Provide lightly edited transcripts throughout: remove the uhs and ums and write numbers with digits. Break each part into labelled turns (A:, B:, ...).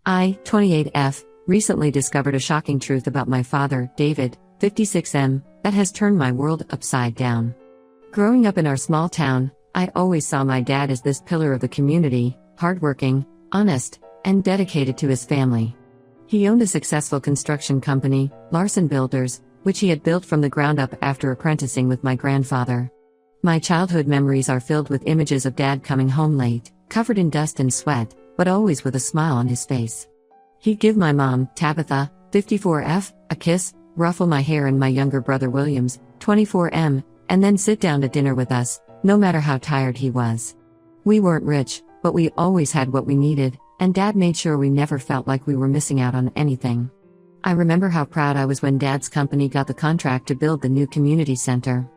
A: I, 28F, recently discovered a shocking truth about my father, David, 56M, that has turned my world upside down. Growing up in our small town, I always saw my dad as this pillar of the community, hardworking, honest, and dedicated to his family. He owned a successful construction company, Larson Builders, which he had built from the ground up after apprenticing with my grandfather. My childhood memories are filled with images of Dad coming home late, covered in dust and sweat, but always with a smile on his face. He'd give my mom, Tabitha, 54F, a kiss, ruffle my hair and my younger brother Williams, 24M, and then sit down to dinner with us, no matter how tired he was. We weren't rich, but we always had what we needed, and Dad made sure we never felt like we were missing out on anything. I remember how proud I was when Dad's company got the contract to build the new community center.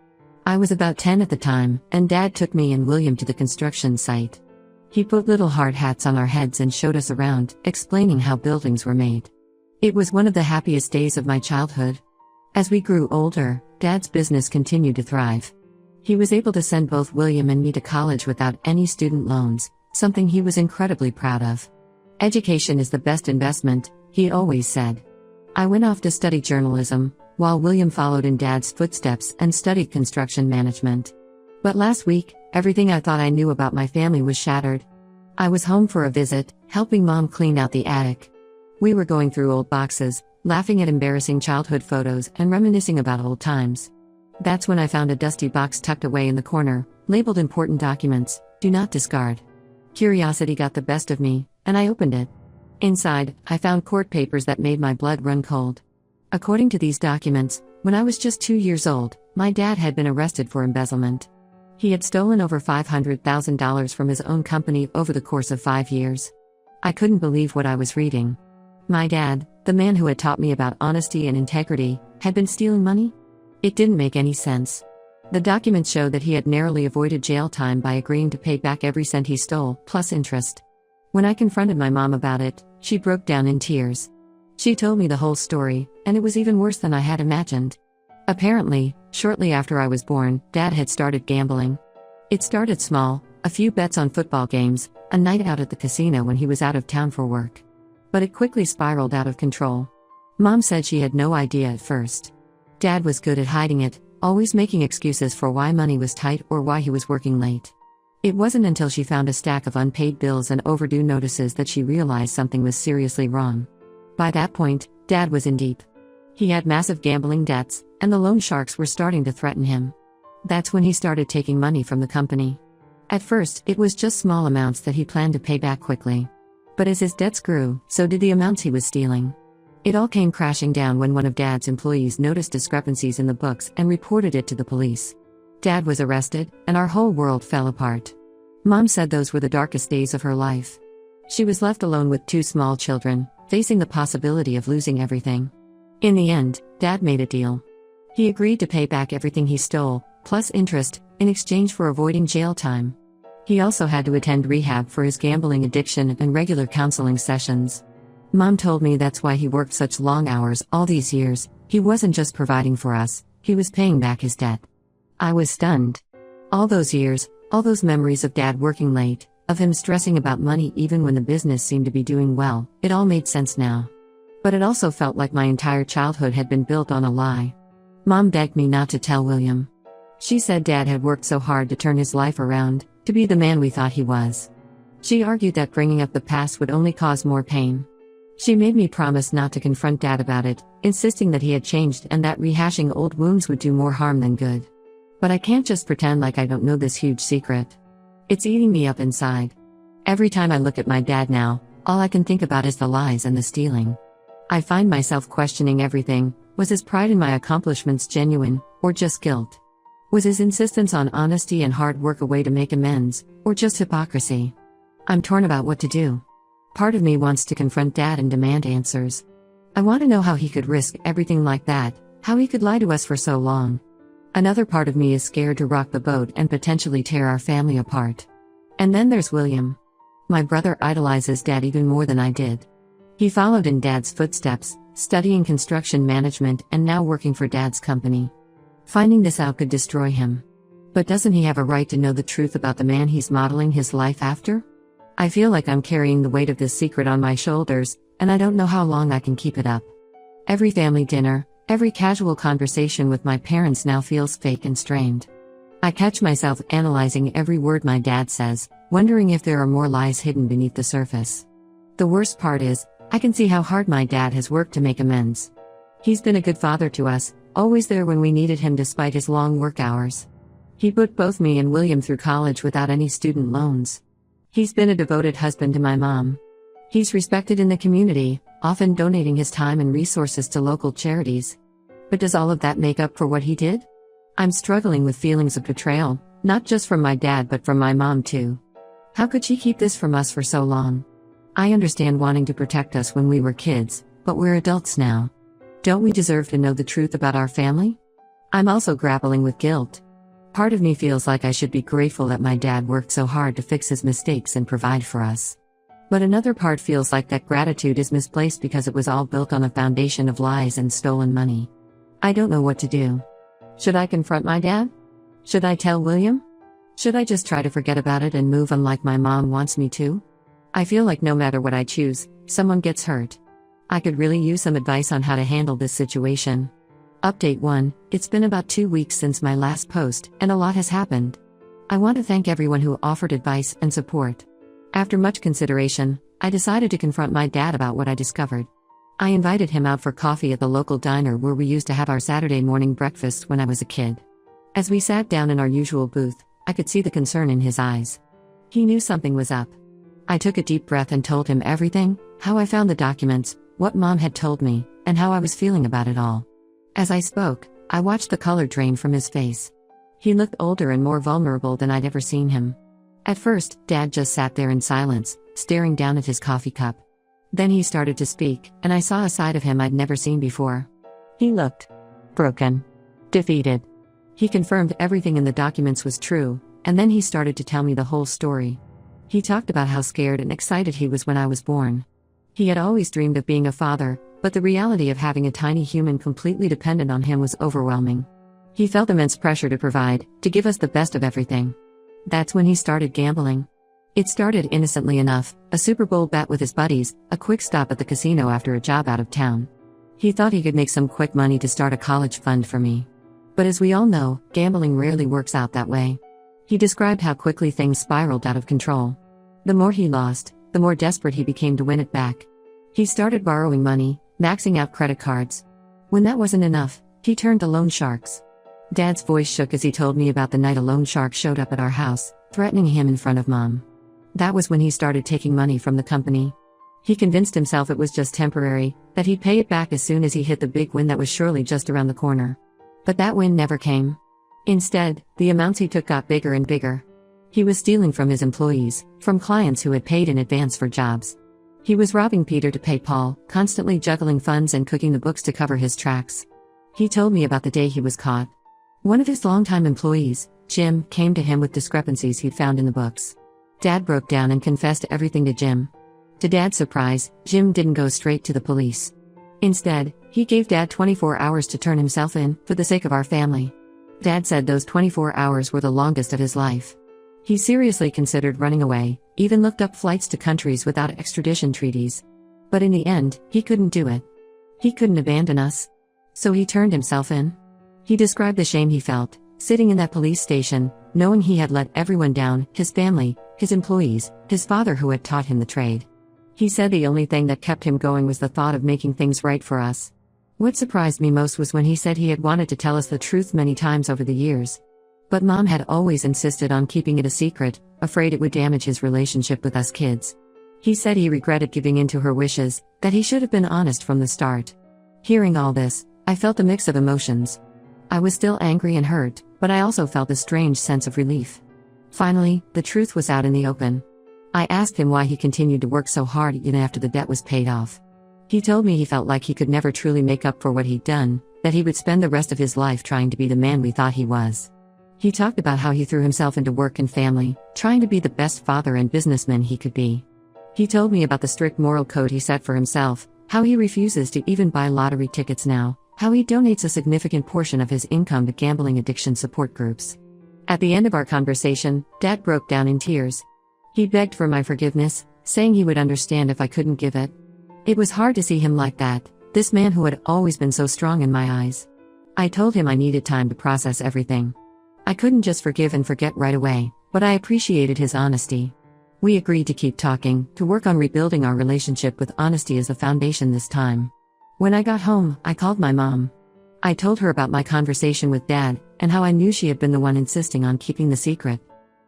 A: I was about 10 at the time, and Dad took me and William to the construction site. He put little hard hats on our heads and showed us around, explaining how buildings were made. It was one of the happiest days of my childhood. As we grew older, Dad's business continued to thrive. He was able to send both William and me to college without any student loans, something he was incredibly proud of. Education is the best investment, he always said. I went off to study journalism, while William followed in Dad's footsteps and studied construction management. But last week, everything I thought I knew about my family was shattered. I was home for a visit, helping Mom clean out the attic. We were going through old boxes, laughing at embarrassing childhood photos and reminiscing about old times. That's when I found a dusty box tucked away in the corner, labeled important documents, do not discard. Curiosity got the best of me, and I opened it. Inside, I found court papers that made my blood run cold. According to these documents, when I was just 2 years old, my dad had been arrested for embezzlement. He had stolen over $500,000 from his own company over the course of 5 years. I couldn't believe what I was reading. My dad, the man who had taught me about honesty and integrity, had been stealing money? It didn't make any sense. The documents showed that he had narrowly avoided jail time by agreeing to pay back every cent he stole, plus interest. When I confronted my mom about it, she broke down in tears. She told me the whole story, and it was even worse than I had imagined. Apparently, shortly after I was born, Dad had started gambling. It started small, a few bets on football games, a night out at the casino when he was out of town for work. But it quickly spiraled out of control. Mom said she had no idea at first. Dad was good at hiding it, always making excuses for why money was tight or why he was working late. It wasn't until she found a stack of unpaid bills and overdue notices that she realized something was seriously wrong. By that point, Dad was in deep. He had massive gambling debts, and the loan sharks were starting to threaten him. That's when he started taking money from the company. At first, it was just small amounts that he planned to pay back quickly. But as his debts grew, so did the amounts he was stealing. It all came crashing down when one of Dad's employees noticed discrepancies in the books and reported it to the police. Dad was arrested, and our whole world fell apart. Mom said those were the darkest days of her life. She was left alone with 2 small children, facing the possibility of losing everything. In the end, Dad made a deal. He agreed to pay back everything he stole, plus interest, in exchange for avoiding jail time. He also had to attend rehab for his gambling addiction and regular counseling sessions. Mom told me that's why he worked such long hours all these years. He wasn't just providing for us, he was paying back his debt. I was stunned. All those years, all those memories of Dad working late, of him stressing about money even when the business seemed to be doing well, it all made sense now. But it also felt like my entire childhood had been built on a lie. Mom begged me not to tell William. She said Dad had worked so hard to turn his life around, to be the man we thought he was. She argued that bringing up the past would only cause more pain. She made me promise not to confront Dad about it, insisting that he had changed and that rehashing old wounds would do more harm than good. But I can't just pretend like I don't know this huge secret. It's eating me up inside. Every time I look at my dad now, all I can think about is the lies and the stealing. I find myself questioning everything. Was his pride in my accomplishments genuine, or just guilt? Was his insistence on honesty and hard work a way to make amends, or just hypocrisy? I'm torn about what to do. Part of me wants to confront Dad and demand answers. I want to know how he could risk everything like that, how he could lie to us for so long. Another part of me is scared to rock the boat and potentially tear our family apart. And then there's William. My brother idolizes Dad even more than I did. He followed in Dad's footsteps, studying construction management and now working for Dad's company. Finding this out could destroy him. But doesn't he have a right to know the truth about the man he's modeling his life after? I feel like I'm carrying the weight of this secret on my shoulders, and I don't know how long I can keep it up. Every family dinner, every casual conversation with my parents now feels fake and strained. I catch myself analyzing every word my dad says, wondering if there are more lies hidden beneath the surface. The worst part is, I can see how hard my dad has worked to make amends. He's been a good father to us, always there when we needed him despite his long work hours. He put both me and William through college without any student loans. He's been a devoted husband to my mom. He's respected in the community, often donating his time and resources to local charities. But does all of that make up for what he did? I'm struggling with feelings of betrayal, not just from my dad but from my mom too. How could she keep this from us for so long? I understand wanting to protect us when we were kids, but we're adults now. Don't we deserve to know the truth about our family? I'm also grappling with guilt. Part of me feels like I should be grateful that my dad worked so hard to fix his mistakes and provide for us. But another part feels like that gratitude is misplaced because it was all built on a foundation of lies and stolen money. I don't know what to do. Should I confront my dad? Should I tell William? Should I just try to forget about it and move on like my mom wants me to? I feel like no matter what I choose, someone gets hurt. I could really use some advice on how to handle this situation. Update 1, it's been about 2 weeks since my last post, and a lot has happened. I want to thank everyone who offered advice and support. After much consideration, I decided to confront my dad about what I discovered. I invited him out for coffee at the local diner where we used to have our Saturday morning breakfast when I was a kid. As we sat down in our usual booth, I could see the concern in his eyes. He knew something was up. I took a deep breath and told him everything, how I found the documents, what Mom had told me, and how I was feeling about it all. As I spoke, I watched the color drain from his face. He looked older and more vulnerable than I'd ever seen him. At first, Dad just sat there in silence, staring down at his coffee cup. Then he started to speak, and I saw a side of him I'd never seen before. He looked broken, defeated. He confirmed everything in the documents was true, and then he started to tell me the whole story. He talked about how scared and excited he was when I was born. He had always dreamed of being a father, but the reality of having a tiny human completely dependent on him was overwhelming. He felt immense pressure to provide, to give us the best of everything. That's when he started gambling. It started innocently enough, a Super Bowl bet with his buddies, a quick stop at the casino after a job out of town. He thought he could make some quick money to start a college fund for me. But as we all know, gambling rarely works out that way. He described how quickly things spiraled out of control. The more he lost, the more desperate he became to win it back. He started borrowing money, maxing out credit cards. When that wasn't enough, he turned to loan sharks. Dad's voice shook as he told me about the night a loan shark showed up at our house, threatening him in front of Mom. That was when he started taking money from the company. He convinced himself it was just temporary, that he'd pay it back as soon as he hit the big win that was surely just around the corner. But that win never came. Instead, the amounts he took got bigger and bigger. He was stealing from his employees, from clients who had paid in advance for jobs. He was robbing Peter to pay Paul, constantly juggling funds and cooking the books to cover his tracks. He told me about the day he was caught. One of his longtime employees, Jim, came to him with discrepancies he'd found in the books. Dad broke down and confessed everything to Jim. To Dad's surprise, Jim didn't go straight to the police. Instead, he gave Dad 24 hours to turn himself in, for the sake of our family. Dad said those 24 hours were the longest of his life. He seriously considered running away, even looked up flights to countries without extradition treaties. But in the end, he couldn't do it. He couldn't abandon us. So he turned himself in. He described the shame he felt, sitting in that police station, knowing he had let everyone down, his family, his employees, his father who had taught him the trade. He said the only thing that kept him going was the thought of making things right for us. What surprised me most was when he said he had wanted to tell us the truth many times over the years. But Mom had always insisted on keeping it a secret, afraid it would damage his relationship with us kids. He said he regretted giving in to her wishes, that he should have been honest from the start. Hearing all this, I felt a mix of emotions. I was still angry and hurt, but I also felt a strange sense of relief. Finally, the truth was out in the open. I asked him why he continued to work so hard even after the debt was paid off. He told me he felt like he could never truly make up for what he'd done, that he would spend the rest of his life trying to be the man we thought he was. He talked about how he threw himself into work and family, trying to be the best father and businessman he could be. He told me about the strict moral code he set for himself, how he refuses to even buy lottery tickets now, how he donates a significant portion of his income to gambling addiction support groups. At the end of our conversation, Dad broke down in tears. He begged for my forgiveness, saying he would understand if I couldn't give it. It was hard to see him like that, this man who had always been so strong in my eyes. I told him I needed time to process everything. I couldn't just forgive and forget right away, but I appreciated his honesty. We agreed to keep talking, to work on rebuilding our relationship with honesty as the foundation this time. When I got home, I called my mom. I told her about my conversation with Dad, and how I knew she had been the one insisting on keeping the secret.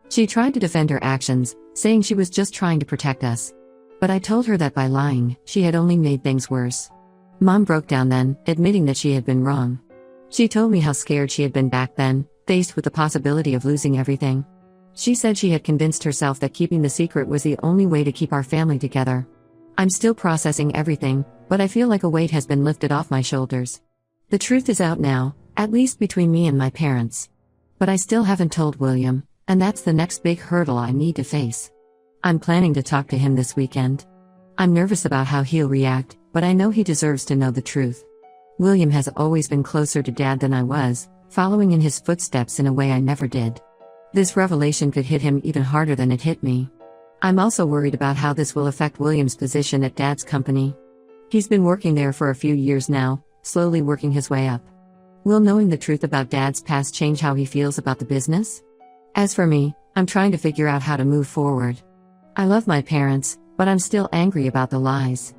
A: She tried to defend her actions, saying she was just trying to protect us. But I told her that by lying, she had only made things worse. Mom broke down then, admitting that she had been wrong. She told me how scared she had been back then, faced with the possibility of losing everything. She said she had convinced herself that keeping the secret was the only way to keep our family together. I'm still processing everything, but I feel like a weight has been lifted off my shoulders. The truth is out now, at least between me and my parents. But I still haven't told William, and that's the next big hurdle I need to face. I'm planning to talk to him this weekend. I'm nervous about how he'll react, but I know he deserves to know the truth. William has always been closer to Dad than I was, following in his footsteps in a way I never did. This revelation could hit him even harder than it hit me. I'm also worried about how this will affect William's position at Dad's company. He's been working there for a few years now, slowly working his way up. Will knowing the truth about Dad's past change how he feels about the business? As for me, I'm trying to figure out how to move forward. I love my parents, but I'm still angry about the lies.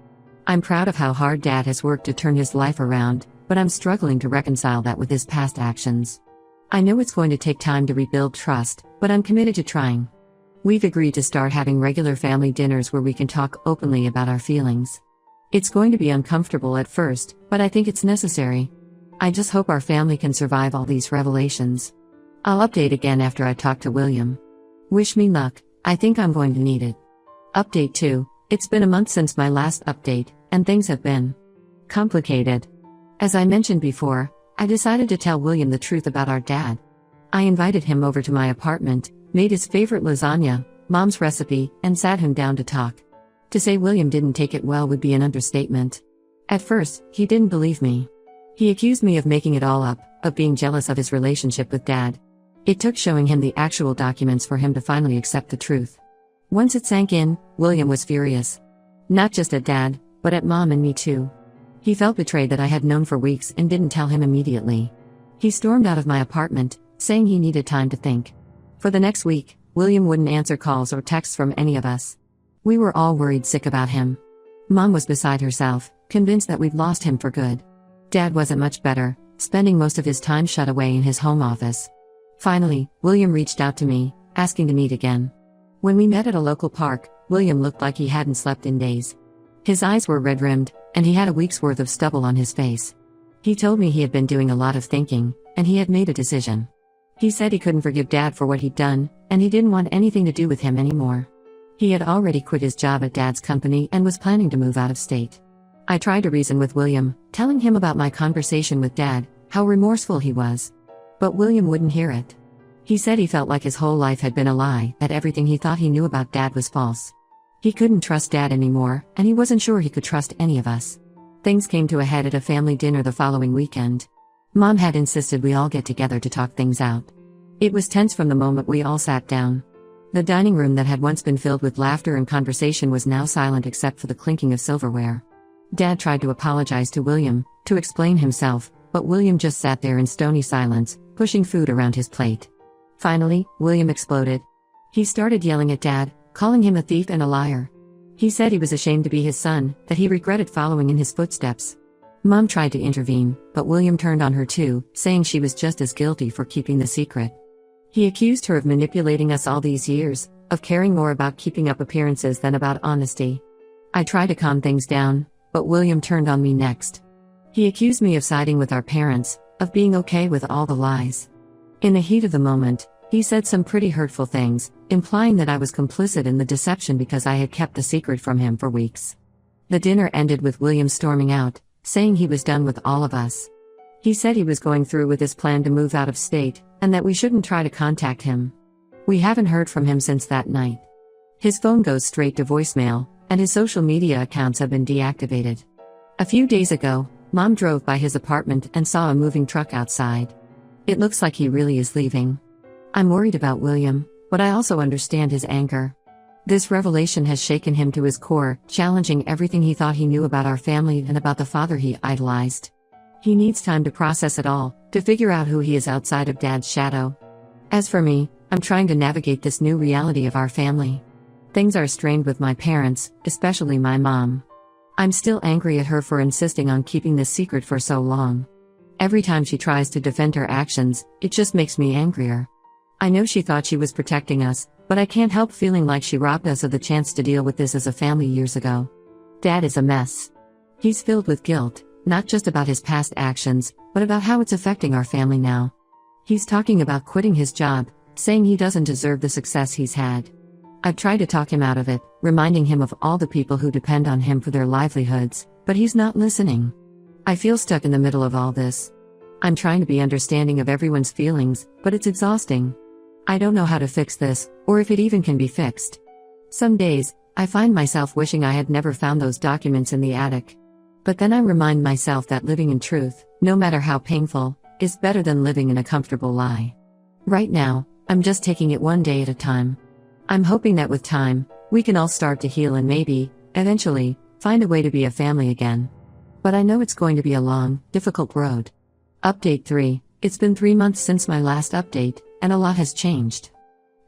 A: I'm proud of how hard Dad has worked to turn his life around, but I'm struggling to reconcile that with his past actions. I know it's going to take time to rebuild trust, but I'm committed to trying. We've agreed to start having regular family dinners where we can talk openly about our feelings. It's going to be uncomfortable at first, but I think it's necessary. I just hope our family can survive all these revelations. I'll update again after I talk to William. Wish me luck, I think I'm going to need it. Update 2. It's been a month since my last update, and things have been complicated. As I mentioned before, I decided to tell William the truth about our dad. I invited him over to my apartment, made his favorite lasagna, Mom's recipe, and sat him down to talk. To say William didn't take it well would be an understatement. At first, he didn't believe me. He accused me of making it all up, of being jealous of his relationship with Dad. It took showing him the actual documents for him to finally accept the truth. Once it sank in, William was furious. Not just at Dad, but at Mom and me too. He felt betrayed that I had known for weeks and didn't tell him immediately. He stormed out of my apartment, saying he needed time to think. For the next week, William wouldn't answer calls or texts from any of us. We were all worried sick about him. Mom was beside herself, convinced that we'd lost him for good. Dad wasn't much better, spending most of his time shut away in his home office. Finally, William reached out to me, asking to meet again. When we met at a local park, William looked like he hadn't slept in days. His eyes were red-rimmed, and he had a week's worth of stubble on his face. He told me he had been doing a lot of thinking, and he had made a decision. He said he couldn't forgive Dad for what he'd done, and he didn't want anything to do with him anymore. He had already quit his job at Dad's company and was planning to move out of state. I tried to reason with William, telling him about my conversation with Dad, how remorseful he was. But William wouldn't hear it. He said he felt like his whole life had been a lie, that everything he thought he knew about Dad was false. He couldn't trust Dad anymore, and he wasn't sure he could trust any of us. Things came to a head at a family dinner the following weekend. Mom had insisted we all get together to talk things out. It was tense from the moment we all sat down. The dining room that had once been filled with laughter and conversation was now silent except for the clinking of silverware. Dad tried to apologize to William, to explain himself, but William just sat there in stony silence, pushing food around his plate. Finally, William exploded. He started yelling at Dad, calling him a thief and a liar. He said he was ashamed to be his son, that he regretted following in his footsteps. Mom tried to intervene, but William turned on her too, saying she was just as guilty for keeping the secret. He accused her of manipulating us all these years, of caring more about keeping up appearances than about honesty. I tried to calm things down, but William turned on me next. He accused me of siding with our parents, of being okay with all the lies. In the heat of the moment, he said some pretty hurtful things, implying that I was complicit in the deception because I had kept the secret from him for weeks. The dinner ended with William storming out, saying he was done with all of us. He said he was going through with his plan to move out of state, and that we shouldn't try to contact him. We haven't heard from him since that night. His phone goes straight to voicemail, and his social media accounts have been deactivated. A few days ago, Mom drove by his apartment and saw a moving truck outside. It looks like he really is leaving. I'm worried about William, but I also understand his anger. This revelation has shaken him to his core, challenging everything he thought he knew about our family and about the father he idolized. He needs time to process it all, to figure out who he is outside of Dad's shadow. As for me, I'm trying to navigate this new reality of our family. Things are strained with my parents, especially my mom. I'm still angry at her for insisting on keeping this secret for so long. Every time she tries to defend her actions, it just makes me angrier. I know she thought she was protecting us, but I can't help feeling like she robbed us of the chance to deal with this as a family years ago. Dad is a mess. He's filled with guilt, not just about his past actions, but about how it's affecting our family now. He's talking about quitting his job, saying he doesn't deserve the success he's had. I've tried to talk him out of it, reminding him of all the people who depend on him for their livelihoods, but he's not listening. I feel stuck in the middle of all this. I'm trying to be understanding of everyone's feelings, but it's exhausting. I don't know how to fix this, or if it even can be fixed. Some days, I find myself wishing I had never found those documents in the attic. But then I remind myself that living in truth, no matter how painful, is better than living in a comfortable lie. Right now, I'm just taking it one day at a time. I'm hoping that with time, we can all start to heal and maybe, eventually, find a way to be a family again. But I know it's going to be a long, difficult road. Update 3. It's been 3 months since my last update, and a lot has changed.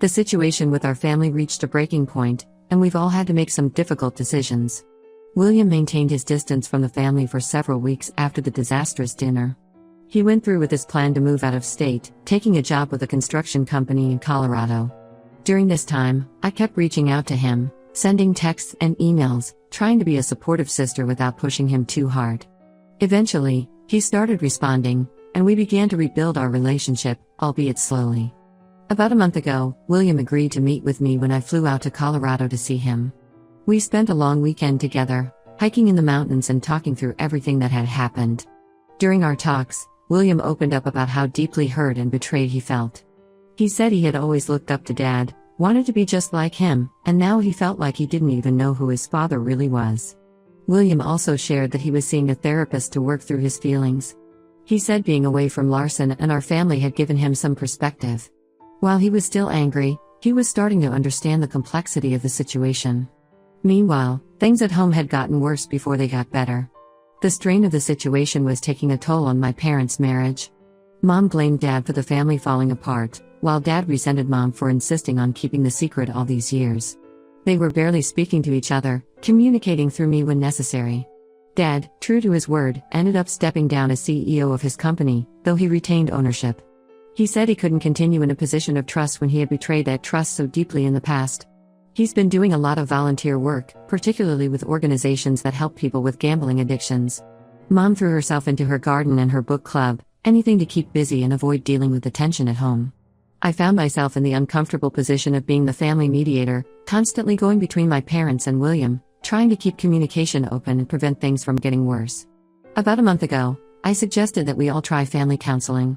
A: The situation with our family reached a breaking point, and we've all had to make some difficult decisions. William maintained his distance from the family for several weeks after the disastrous dinner. He went through with his plan to move out of state, taking a job with a construction company in Colorado. During this time, I kept reaching out to him, sending texts and emails, trying to be a supportive sister without pushing him too hard. Eventually, he started responding, and we began to rebuild our relationship, albeit slowly. About a month ago, William agreed to meet with me when I flew out to Colorado to see him. We spent a long weekend together, hiking in the mountains and talking through everything that had happened. During our talks, William opened up about how deeply hurt and betrayed he felt. He said he had always looked up to Dad, wanted to be just like him, and now he felt like he didn't even know who his father really was. William also shared that he was seeing a therapist to work through his feelings. He said being away from Larson and our family had given him some perspective. While he was still angry, he was starting to understand the complexity of the situation. Meanwhile, things at home had gotten worse before they got better. The strain of the situation was taking a toll on my parents' marriage. Mom blamed Dad for the family falling apart, while Dad resented Mom for insisting on keeping the secret all these years. They were barely speaking to each other, communicating through me when necessary. Dad, true to his word, ended up stepping down as CEO of his company, though he retained ownership. He said he couldn't continue in a position of trust when he had betrayed that trust so deeply in the past. He's been doing a lot of volunteer work, particularly with organizations that help people with gambling addictions. Mom threw herself into her garden and her book club, anything to keep busy and avoid dealing with the tension at home. I found myself in the uncomfortable position of being the family mediator, constantly going between my parents and William, trying to keep communication open and prevent things from getting worse. About a month ago, I suggested that we all try family counseling.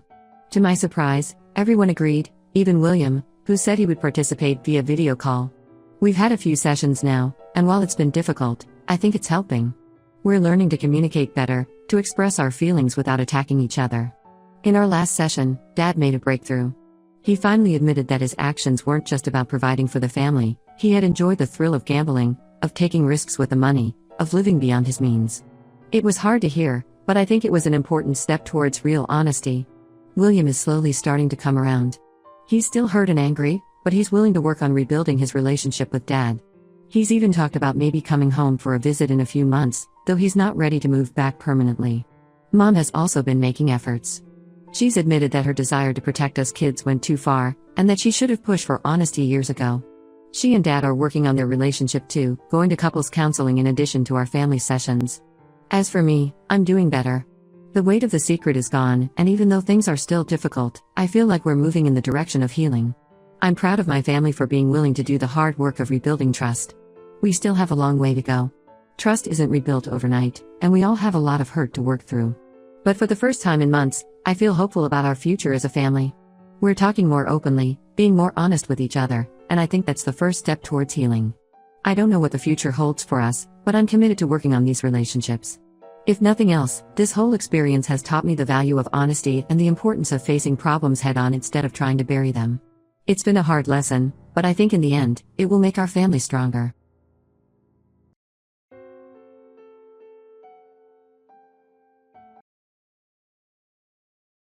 A: To my surprise, everyone agreed, even William, who said he would participate via video call. We've had a few sessions now, and while it's been difficult, I think it's helping. We're learning to communicate better, to express our feelings without attacking each other. In our last session, Dad made a breakthrough. He finally admitted that his actions weren't just about providing for the family. He had enjoyed the thrill of gambling, of taking risks with the money, of living beyond his means. It was hard to hear, but I think it was an important step towards real honesty. William is slowly starting to come around. He's still hurt and angry, but he's willing to work on rebuilding his relationship with Dad. He's even talked about maybe coming home for a visit in a few months, though he's not ready to move back permanently. Mom has also been making efforts. She's admitted that her desire to protect us kids went too far, and that she should have pushed for honesty years ago. She and Dad are working on their relationship too, going to couples counseling in addition to our family sessions. As for me, I'm doing better. The weight of the secret is gone, and even though things are still difficult, I feel like we're moving in the direction of healing. I'm proud of my family for being willing to do the hard work of rebuilding trust. We still have a long way to go. Trust isn't rebuilt overnight, and we all have a lot of hurt to work through. But for the first time in months, I feel hopeful about our future as a family. We're talking more openly, being more honest with each other, and I think that's the first step towards healing. I don't know what the future holds for us, but I'm committed to working on these relationships. If nothing else, this whole experience has taught me the value of honesty and the importance of facing problems head-on instead of trying to bury them. It's been a hard lesson, but I think in the end, it will make our family stronger.